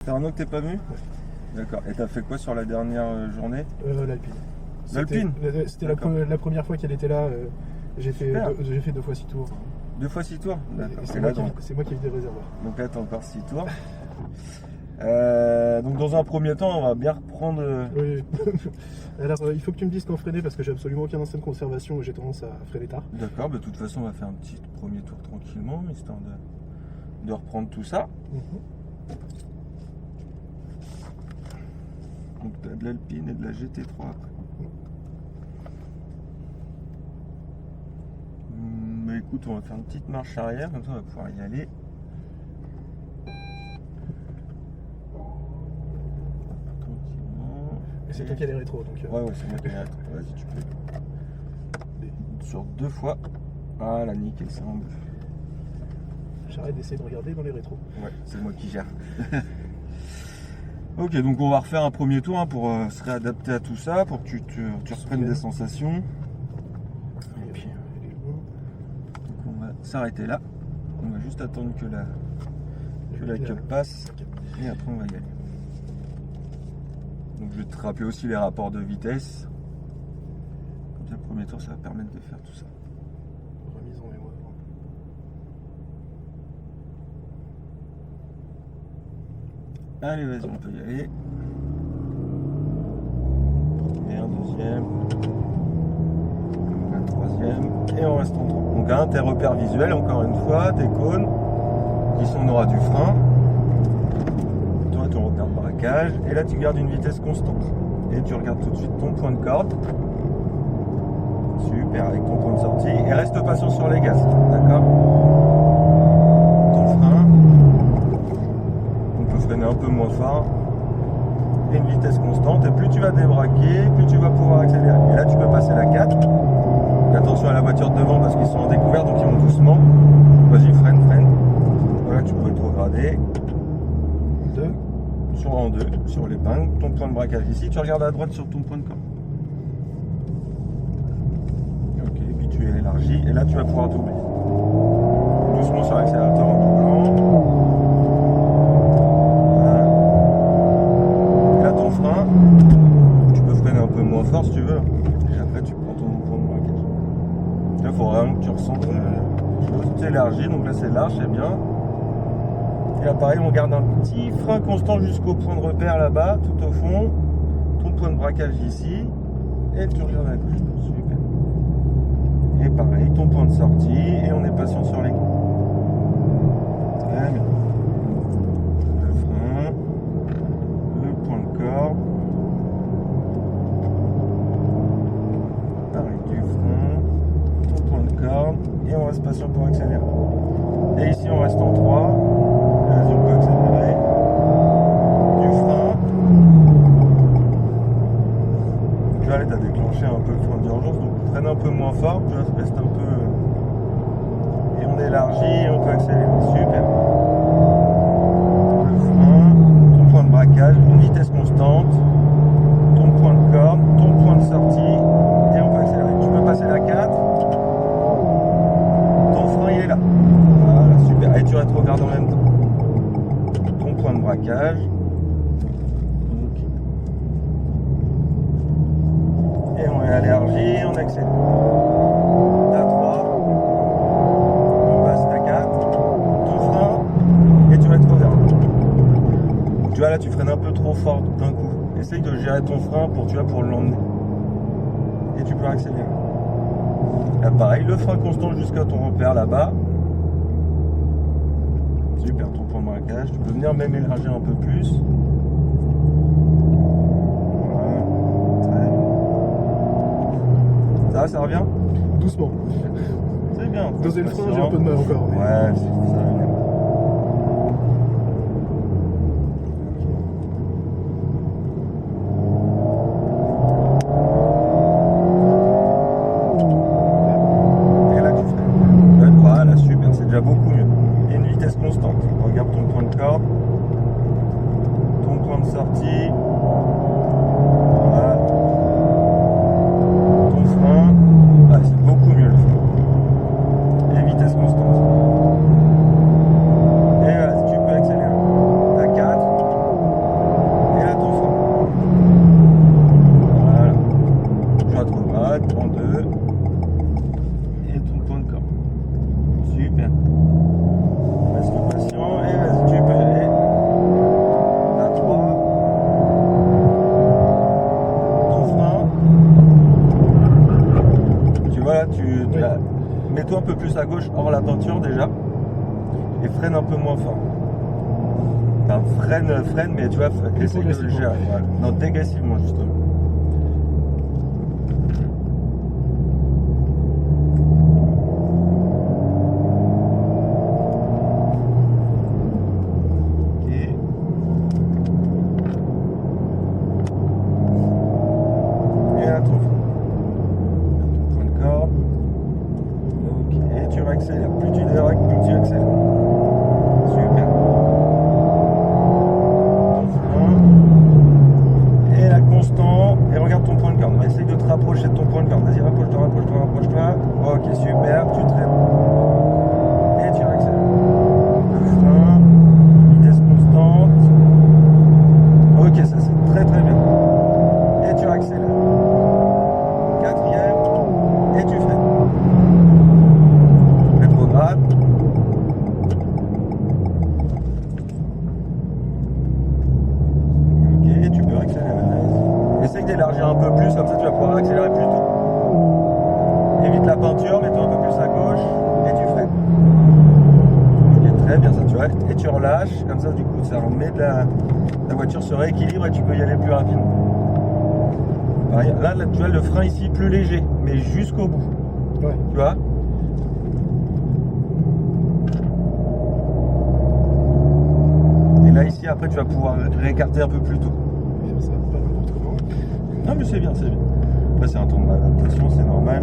C'est un an que t'es pas venu? Ouais. D'accord. Et t'as fait quoi sur la dernière journée? L'Alpine. L'Alpine? C'était la première fois qu'elle était là. J'ai fait 2 fois 6 tours. 2 fois 6 tours? D'accord. C'est moi qui ai fait des réservoirs. Donc là t'as encore 6 tours. Donc dans un premier temps on va bien reprendre... Oui. Alors il faut que tu me dises quand freiner parce que j'ai absolument aucun instinct de conservation et j'ai tendance à freiner tard. D'accord, de toute façon on va faire un petit premier tour tranquillement, histoire de reprendre tout ça. Donc tu as de l'Alpine et de la GT3 après. Mais écoute, on va faire une petite marche arrière, comme ça on va pouvoir y aller. Tranquillement. Et c'est toi qui as les rétros donc. Ouais, c'est moi qui ai les rétros. Vas-y, tu peux. Sur 2 fois. Voilà, nickel, c'est en bleu. J'arrête d'essayer de regarder dans les rétros. Ouais, c'est moi qui gère. Ok, donc on va refaire un premier tour pour se réadapter à tout ça, pour que tu reprennes des sensations. Et puis, donc on va s'arrêter là. On va juste attendre que la cup passe et après on va y aller. Donc je vais te rappeler aussi les rapports de vitesse. Comme ça, le premier tour, ça va permettre de faire tout ça. Remise en mémoire. Allez, vas-y, on peut y aller. Première, deuxième, la troisième, et on reste en 3. Donc tes repères visuels, encore une fois, tes cônes, qui sont au aura du frein. Toi, ton repère de braquage, et là tu gardes une vitesse constante. Et tu regardes tout de suite ton point de corde. Super, avec ton point de sortie, et reste patient sur les gaz, d'accord? Ton frein. Freiner un peu moins fort et une vitesse constante, et plus tu vas débraquer, plus tu vas pouvoir accélérer. Et là tu peux passer la 4. Attention à la voiture de devant parce qu'ils sont en découverte, donc ils vont doucement. Vas-y, freine. Voilà, tu peux rétrograder. 2 en 2 sur l'épingle, ton point de braquage ici, tu regardes à droite sur ton point de corde. Ok, puis tu élargis et là tu vas pouvoir doubler. Doucement sur l'accélérateur en doublant. Frein, tu peux freiner un peu moins fort si tu veux, et après tu prends ton point de braquage. Là il faut vraiment que tu ressentes les choses. Tu élargis, donc là c'est large, c'est bien. Et là pareil, on garde un petit frein constant jusqu'au point de repère là-bas, tout au fond, ton point de braquage ici, et tu regardes à gauche. Super. Et pareil, ton point de sortie, et on est patient sur les. Très bien. Pareil, du frein, ton point de corde, et on reste patient pour accélérer. Et ici on reste en 3. Vas-y, on peut accélérer. Du frein. Donc là, tu as déclenché un peu le frein d'urgence, donc freine un peu moins fort, tu vois, ça reste un peu. Et on élargit, et on peut accélérer. Super. Le frein, ton point de braquage, une vitesse constante. Ton point de corde, ton point de sortie, et on peut accélérer. Tu peux passer la 4. Ton frein il est là. Voilà, super. Et tu rétrogardes en même temps. Ton point de braquage. Okay. Et on élargit, on accélère. Ta 3. On passe ta 4. Ton frein. Et tu rétrogardes. Tu vois là, tu freines un peu trop fort d'un coup. Essaye de gérer ton frein pour l'emmener. Et tu peux accélérer. Là pareil, le frein constant jusqu'à ton repère là-bas. Super, ton point de braquage. Tu peux venir même élargir un peu plus. Voilà. Très bien. Ça revient? Doucement. C'est bien. Doser le frein, j'ai un peu de mal encore. Mais... Ouais, ça va venir. Beaucoup mieux. Et une vitesse constante. Regarde ton point de corde, ton point de sortie, voilà. Ton frein. Ah, c'est beaucoup mieux le frein. Et vitesse constante. Et voilà, tu peux accélérer. La 4. plus à gauche hors la peinture déjà. Et freine un peu moins fort. Enfin, freine, mais tu vois, essaye de le gérer. Voilà. Non, dégressivement justement. Plus tu déraques, plus tu accélères. Super. Ton frein. Et la constant. Et regarde ton point de corde. On va essayer de te rapprocher de ton point de corde. Vas-y, rapproche-toi, rapproche-toi, rapproche-toi. Ok, super. Tu te freines. Et tu accélères. Frein. Vitesse constante. Ok, ça c'est très très bien. Et tu accélères. Quatrième. Et tu freines. Rétrograde. Ok, tu peux accélérer. Essaye d'élargir un peu plus, comme ça tu vas pouvoir accélérer plus tôt. Évite la peinture, mets-toi un peu plus à gauche et tu freines. Ok, très bien ça, tu vois. Et tu relâches, comme ça du coup ça remet de la voiture se rééquilibre et tu peux y aller plus rapidement. Là, tu vois le frein ici plus léger, mais jusqu'au bout. Ouais. Tu vois. Et là ici après tu vas pouvoir réécarter un peu plus tôt. Faire ça pas n'importe comment. Non mais c'est bien, c'est bien. Après c'est un temps d'adaptation, c'est normal.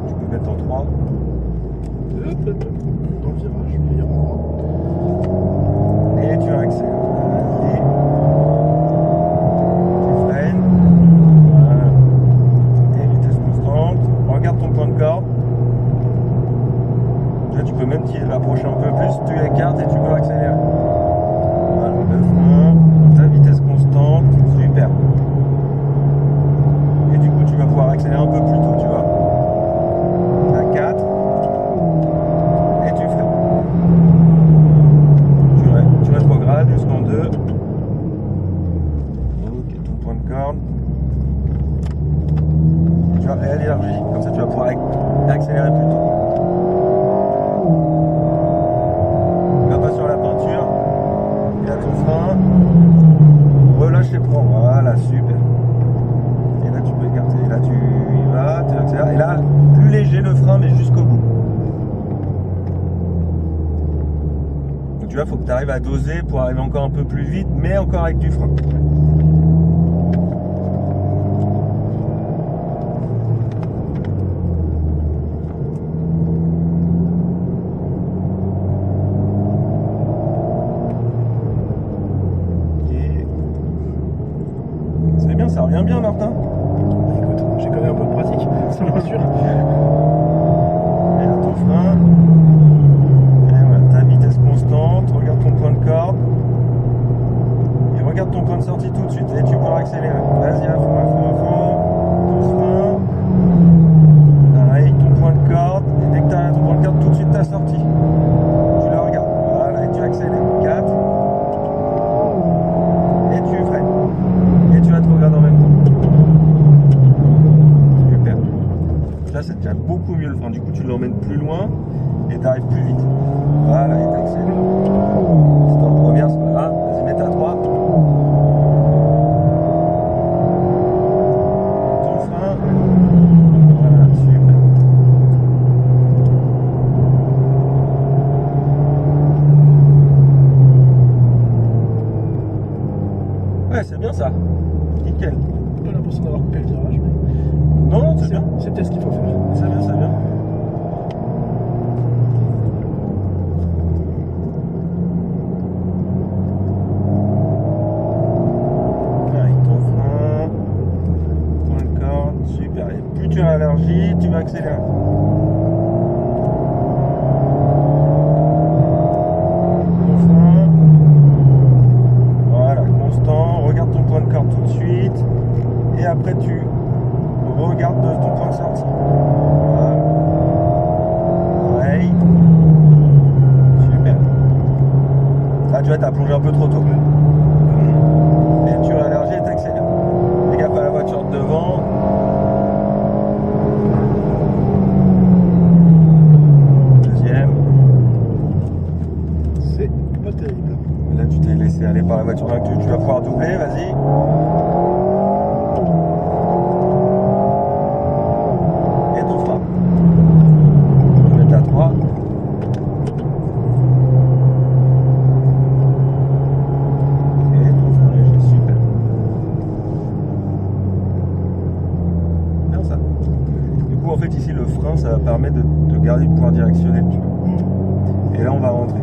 Tu peux mettre en 3. Dans le virage, meilleur endroit. Et tu accélères. Et tu freines. Voilà. Et vitesse constante. Regarde ton point de corde. Là, tu peux même t'y rapprocher un peu plus, tu écartes et tu peux accélérer. Voilà, le frein, ta vitesse constante, super. Et du coup, tu vas pouvoir accélérer un peu plus tôt, tu vois. À 4. Et tu freines. Tu rétrogrades jusqu'en 2. Ok, ton point de corde. Tu vas réélargir, comme ça tu vas pouvoir accélérer plus tôt. Pas sur la peinture, et là ton frein, relâche les pans, voilà, super. Et là tu peux écarter, et là tu y vas, tu accélères, et là plus léger le frein mais jusqu'au bout. Donc tu vois, il faut que tu arrives à doser pour arriver encore un peu plus vite, mais encore avec du frein. Ça revient bien, Martin. Écoute, j'ai quand même un peu de pratique, ça me rassure. Et là, ton frein. Et voilà, ta vitesse constante. Regarde ton point de corde. Et regarde ton point de sortie tout de suite. Et tu pourras accélérer. Vas-y, à fond, à fond, à fond. Ton frein. Pareil, ton point de corde. Et dès que tu as ton point de corde, tout de suite ta sortie. Tu la regardes. Voilà, et tu accélères. 4. Et tu freines. Et tu vas te regarder en même temps. Super. Là, c'est déjà beaucoup mieux le frein. Du coup, tu l'emmènes plus loin et tu arrives plus vite. Voilà, et t'accélères. C'est en première, c'est pas grave. Vas-y, mets à 3. Ton frein. Voilà, super. Ouais, c'est bien ça. Nickel. J'ai pas l'impression d'avoir coupé le virage, mais Non, non, c'est bien. c'est peut-être ce qu'il faut faire. C'est bien, c'est bien. Avec ton frein, ton corde, super. Et plus tu as l'énergie, tu vas accélérer. Ton frein. Voilà, constant. Regarde ton point de corde tout de suite. Et après, tu regardes ton point de sortie. Voilà. Pareil. Super. Là, tu vois, t'as plongé un peu trop tôt. Et tu réélargis et t'accélères. Fais gaffe à la voiture de devant. Là, tu t'es laissé aller par la voiture d'inclus. Tu vas pouvoir doubler, vas-y. Et ton frein. On va mettre la 3. Et ton frein léger, super. Bien ça. Du coup, en fait, ici, le frein, ça va permettre de garder le pouvoir directionnel, tu vois. Et là, on va rentrer.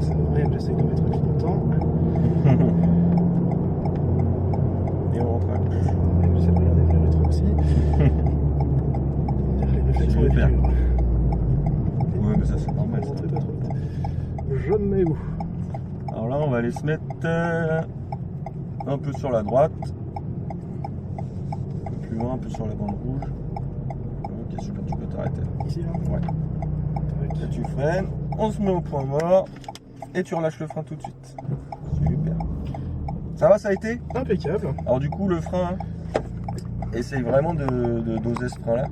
C'est vrai, j'essaie de mettre le clignotant. Et on rentre à gauche. J'essaie de regarder le rétro aussi. Les réflexes sont Super. durs. Ouais, mais ça, c'est normal. Ça. Rentrer pas trop vite. Je me mets où? Alors là, on va aller se mettre un peu sur la droite. Un peu plus loin, un peu sur la bande rouge. Ok, super, tu peux t'arrêter là. Ici, là? Ouais. Tac. Là, tu freines, on se met au point mort et tu relâches le frein tout de suite. Super. Ça va, ça a été? Impeccable. Alors du coup, le frein, essaye vraiment de doser ce frein-là.